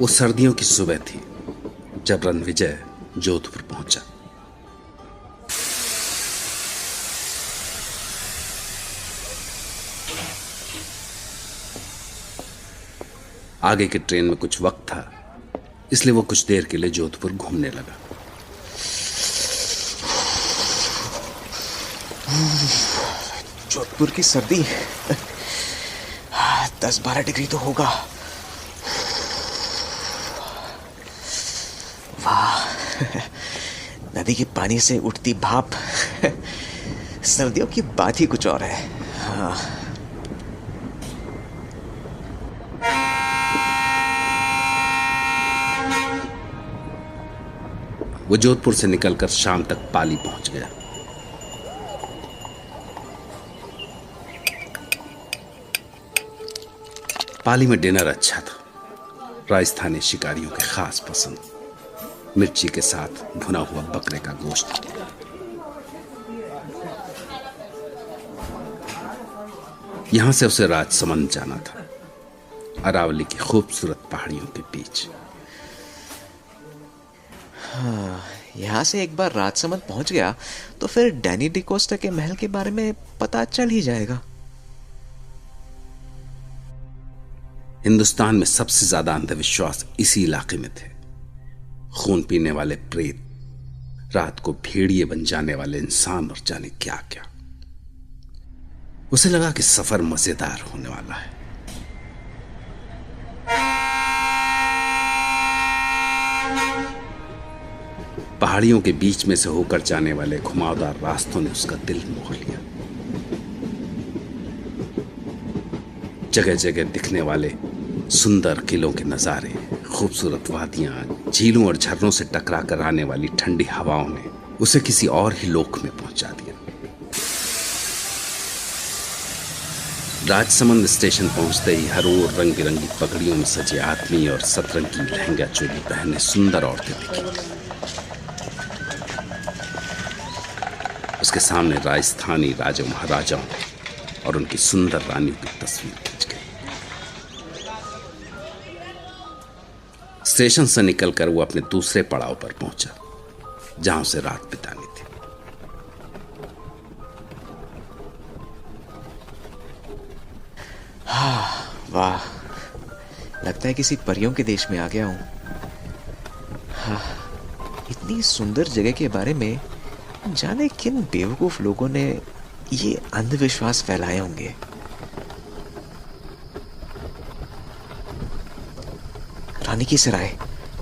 वो सर्दियों की सुबह थी जब रणविजय जोधपुर पहुंचा। आगे की ट्रेन में कुछ वक्त था, इसलिए वो कुछ देर के लिए जोधपुर घूमने लगा। जोधपुर की सर्दी 10-12 डिग्री तो होगा। वाह, नदी के पानी से उठती भाप सर्दियों की बात ही कुछ और है। हाँ। वो जोधपुर से निकलकर शाम तक पाली पहुंच गया। पाली में डिनर अच्छा था। राजस्थानी शिकारियों के खास पसंद, मिर्ची के साथ भुना हुआ बकरे का गोश्त। यहां से उसे राजसमंद जाना था, अरावली की खूबसूरत पहाड़ियों के बीच। हाँ, यहाँ से एक बार राजसमंद पहुंच गया तो फिर डैनी डिकोस्टा के महल के बारे में पता चल ही जाएगा। हिंदुस्तान में सबसे ज्यादा अंधविश्वास इसी इलाके में थे। खून पीने वाले प्रेत, रात को भेड़िए बन जाने वाले इंसान और जाने क्या क्या। उसे लगा कि सफर मजेदार होने वाला है। पहाड़ियों के बीच में से होकर जाने वाले घुमावदार रास्तों ने उसका दिल मोह लिया। जगह जगह दिखने वाले सुंदर किलों के नजारे, खूबसूरत वादियां, झीलों और झरनों से टकरा कर आने वाली ठंडी हवाओं ने उसे किसी और ही लोक में पहुंचा दिया। राजसमंद स्टेशन पहुंचते ही हर ओर रंग बिरंगी पगड़ियों में सजे आदमी और सतरंगी लहंगा चोली पहने सुंदर औरतें दिखी। उसके सामने राजस्थानी राजा महाराजाओं और उनकी सुंदर रानियों की तस्वीर खींच गई। स्टेशन से निकलकर वो अपने दूसरे पड़ाव पर पहुंचा, जहां उसे रात बितानी थी। वाह, लगता है किसी परियों के देश में आ गया हूं। हाँ, इतनी सुंदर जगह के बारे में जाने किन बेवकूफ लोगों ने ये अंधविश्वास फैलाए होंगे। रानी की सराय,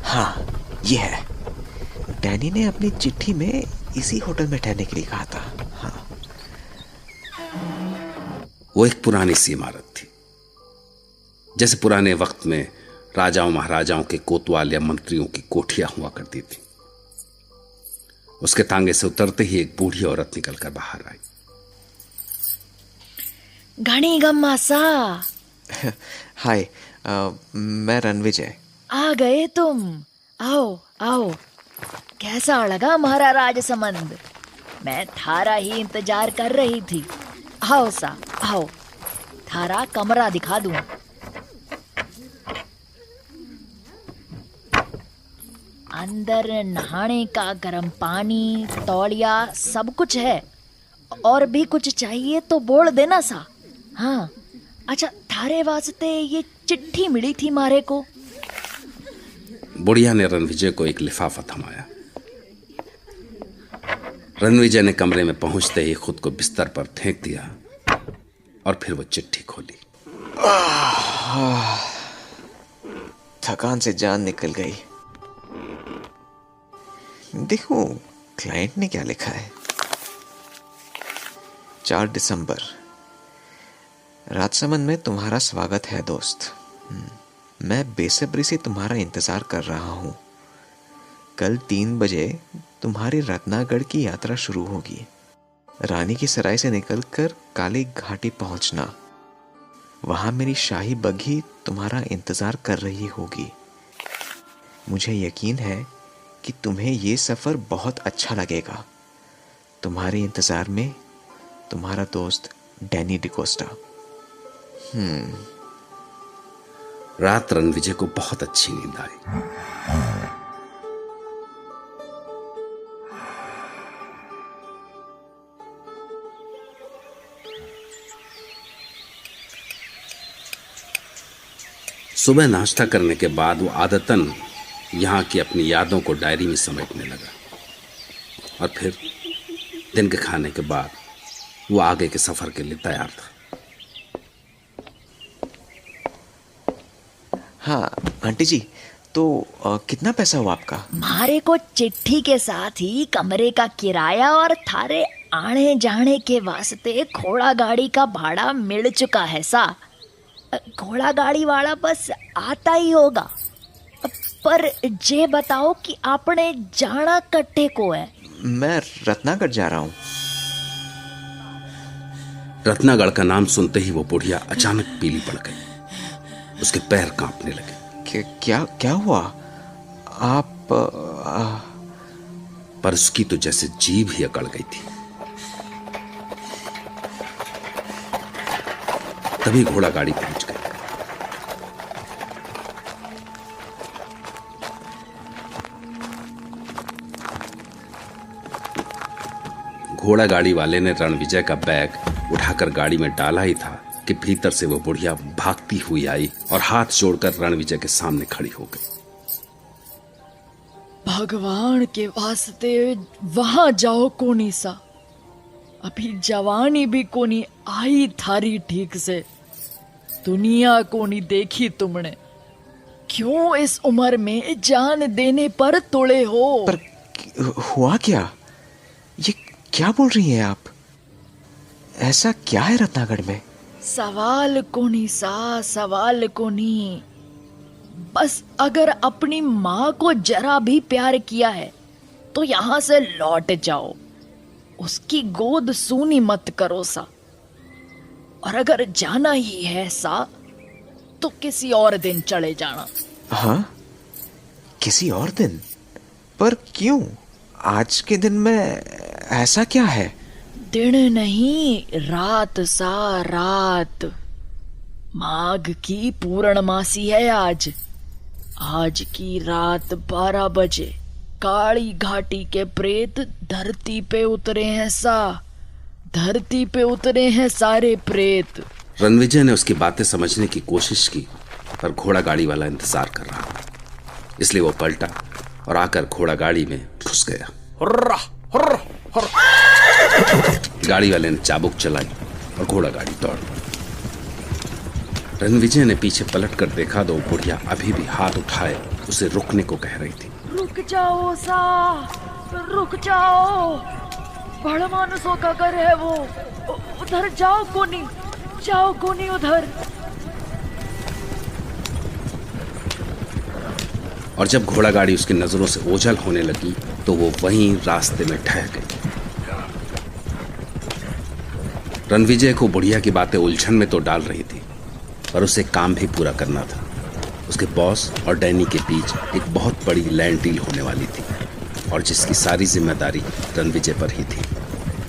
हाँ ये है। डैनी ने अपनी चिट्ठी में इसी होटल में ठहरने के लिए कहा था। हाँ। वो एक पुरानी सी इमारत थी, जैसे पुराने वक्त में राजाओं महाराजाओं के कोतवाल या मंत्रियों की कोठियां हुआ करती थी। उसके तांगे से उतरते ही एक बूढ़ी औरत निकलकर बाहर आई। घनी गम्मा सा। हाय, मैं रणविजय। आ गए तुम। आओ आओ। कैसा लगा हमारा राजसमंद? मैं थारा ही इंतजार कर रही थी। आओ सा आओ, थारा कमरा दिखा दूं। अंदर नहाने का गर्म पानी, तौलिया सब कुछ है। और भी कुछ चाहिए तो बोल देना सा। हाँ, अच्छा, थारे वास्ते ये चिट्ठी मिली थी मारे को। बुढ़िया ने रणविजय को एक लिफाफा थमाया। रणविजय ने कमरे में पहुंचते ही खुद को बिस्तर पर फेंक दिया और फिर वो चिट्ठी खोली। थकान से जान निकल गई। देखो क्लाइंट ने क्या लिखा है। 4 दिसंबर, राजसमंद में तुम्हारा स्वागत है दोस्त। मैं बेसब्री से तुम्हारा इंतजार कर रहा हूं। कल 3 बजे तुम्हारी रत्नागढ़ की यात्रा शुरू होगी। रानी की सराय से निकलकर काली घाटी पहुंचना। वहां मेरी शाही बग्घी तुम्हारा इंतजार कर रही होगी। मुझे यकीन है कि तुम्हें ये सफर बहुत अच्छा लगेगा। तुम्हारे इंतजार में तुम्हारा दोस्त डैनी डिकोस्टा। रात रणविजय को बहुत अच्छी नींद आई। सुबह नाश्ता करने के बाद वो आदतन यहाँ की अपनी यादों को डायरी में समेटने लगा और फिर दिन के खाने के बाद वो आगे के सफर के लिए तैयार था। हाँ आंटी जी, तो कितना पैसा हुआ आपका? मारे को चिट्ठी के साथ ही कमरे का किराया और थारे आने जाने के वास्ते घोड़ा गाड़ी का भाड़ा मिल चुका है सा। घोड़ा गाड़ी वाला बस आता ही होगा। पर जे बताओ कि आपने जाना कट्टे को है? मैं रत्नागढ़ जा रहा हूँ। रत्नागढ़ का नाम सुनते ही वो बुढ़िया अचानक पीली पड़ गई। उसके पैर कांपने लगे। क्या क्या हुआ? आप पर उसकी तो जैसे जीभ ही अकड़ गई थी। तभी घोड़ा गाड़ी पहुंच गई। घोड़ा गाड़ी वाले ने रणविजय का बैग उठाकर गाड़ी में डाला ही था कि भीतर से वो बुढ़िया भागती हुई आई और हाथ जोड़कर रणविजय के सामने खड़ी हो गई। भगवान के वास्ते वहां जाओ कोनी सा। अभी जवानी भी कोनी आई थारी ठीक से। दुनिया कोनी देखी तुमने। क्यों इस उम्र में जान देने पर तुले हो? पर हुआ क्या? ये क्या बोल रही हैं आप? ऐसा क्या है रत्नागढ़ में? सवाल कोनी सा, सवाल कोनी। बस अगर अपनी माँ को जरा भी प्यार किया है तो यहाँ से लौट जाओ। उसकी गोद सूनी मत करो सा। और अगर जाना ही है सा तो किसी और दिन चले जाना। हाँ, किसी और दिन? पर क्यों? आज के दिन में ऐसा क्या है? दिन नहीं, रात सा, रात। माघ की पूर्णमासी है आज। आज की रात 12 बजे काली घाटी के प्रेत धरती पे उतरे हैं सा। धरती पे उतरे हैं सारे प्रेत। रणविजय ने उसकी बातें समझने की कोशिश की, पर घोड़ा गाड़ी वाला इंतजार कर रहा था। इसलिए वो पलटा और आकर घोड़ा गाड़ी में घुस गया। Hurrah, hurrah, hurrah. गाड़ी वाले ने चाबुक चलाई और घोड़ा गाड़ी दौड़ गई। रणविजय ने पीछे पलट कर देखा तो बुढ़िया अभी भी हाथ उठाए उसे रुकने को कह रही थी। रुक जाओ सा, रुक जाओ। बड़ा मानुसों का घर है वो। उधर जाओ कोनी, जाओ कोनी उधर। और जब घोड़ा गाड़ी उसकी नजरों से ओझल होने लगी तो वो वहीं रास्ते में ठहर गई। रणविजय को बुढ़िया की बातें उलझन में तो डाल रही थी, पर उसे काम भी पूरा करना था। उसके बॉस और डैनी के बीच एक बहुत बड़ी लैंड डील होने वाली थी और जिसकी सारी जिम्मेदारी रणविजय पर ही थी,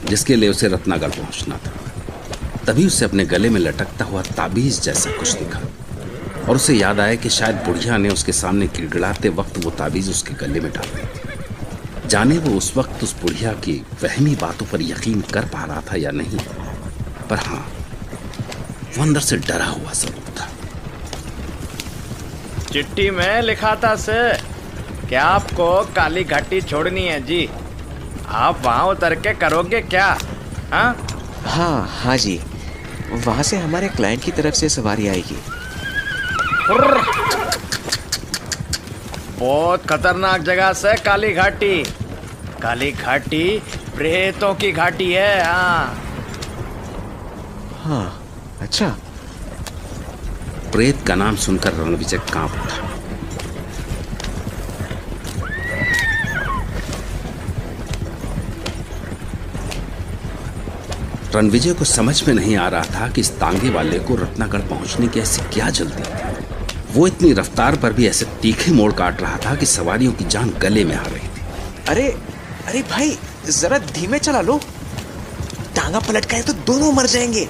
जिसके लिए उसे रत्नागढ़ पहुंचना था। तभी उसे अपने गले में लटकता हुआ ताबीज जैसा कुछ दिखा और उसे याद आया कि शायद बुढ़िया ने उसके सामने गिड़गिड़ाते वक्त वो ताबीज उसके गले में डाल दी थी। जाने वो उस वक्त उस बुढ़िया की वहमी बातों पर यकीन कर पा रहा था या नहीं, पर हाँ, वो अंदर से डरा हुआ जरूर था। चिट्ठी में लिखा था से क्या आपको काली घाटी छोड़नी है जी? आप वहाँ उतर के करोगे क्या? हाँ हाँ जी, वहाँ से हमारे क्लाइंट की तरफ से सवारी आएगी। बहुत खतरनाक जगह से काली घाटी। काली घाटी प्रेतों की घाटी है। हाँ, अच्छा। प्रेत का नाम सुनकर रणविजय कांप उठा। रणविजय को समझ में नहीं आ रहा था कि इस तांगे वाले को रत्नागढ़ पहुंचने की ऐसी क्या जल्दी थी। वो इतनी रफ्तार पर भी ऐसे तीखे मोड़ काट रहा था कि सवारियों की जान गले में आ रही थी। अरे अरे भाई, जरा धीमे चला लो। टांगा पलट गए तो दोनों मर जाएंगे।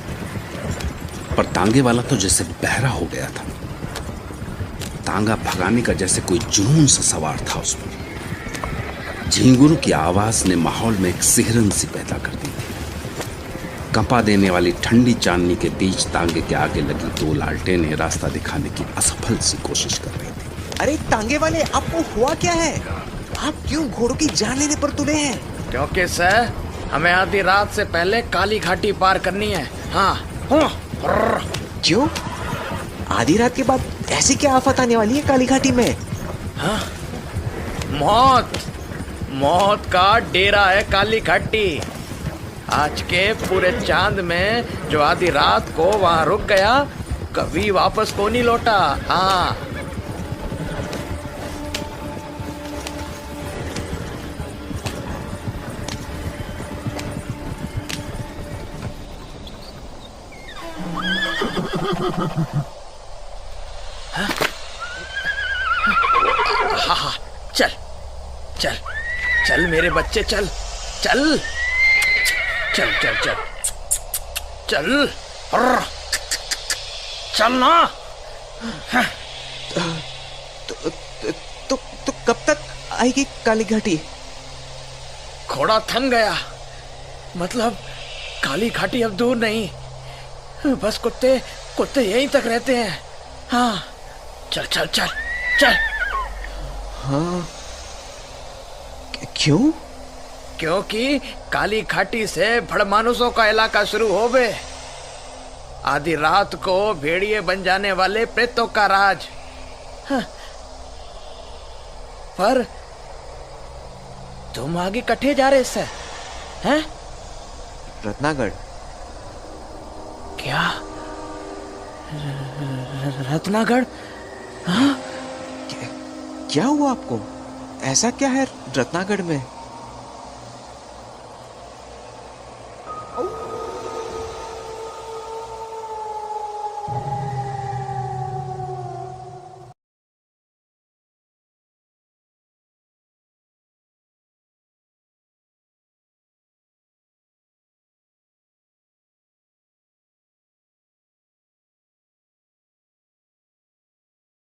पर तांगे वाला तो जैसे बहरा हो गया था। तांगा भगाने का जैसे कोई जुनून सा सवार था उस पर। झींगुरों की आवाज ने माहौल में एक सिहरन सी पैदा कर दी थी। कंपा देने वाली ठंडी चांदनी के बीच तांगे के आगे लगी दो लालटेनें रास्ता दिखाने की असफल सी कोशिश कर रही थी। अरे तांगे वाले, आपको हुआ क्या है? आप क्यों घोड़ों की जान लेने पर तुले हैं? क्योंकि सर हमें आधी रात से पहले काली घाटी पार करनी है। हाँ। क्यों? आधी रात के बाद ऐसी क्या आफत आने वाली है काली घाटी में? हाँ? मौत का डेरा है काली घाटी। आज के पूरे चांद में जो आधी रात को वहां रुक गया, कभी वापस को नहीं लौटा। हाँ। हाँ, चल चल चल मेरे बच्चे, चल चल चल चल चल चल चल ना। तो कब तक आएगी काली घाटी? घोड़ा थम गया, मतलब काली घाटी अब दूर नहीं। बस कुत्ते यहीं तक रहते हैं। हाँ, चल चल चल चल। हाँ, क्यों? क्योंकि काली घाटी से भड़मानुसों का इलाका शुरू हो बे। आधी रात को भेड़िए बन जाने वाले प्रेतों का राज। हाँ। पर तुम आगे कट्ठे जा रहे से हैं? रत्नागढ़। क्या? रत्नागढ़? हाँ? क्या हुआ आपको? ऐसा क्या है रत्नागढ़ में?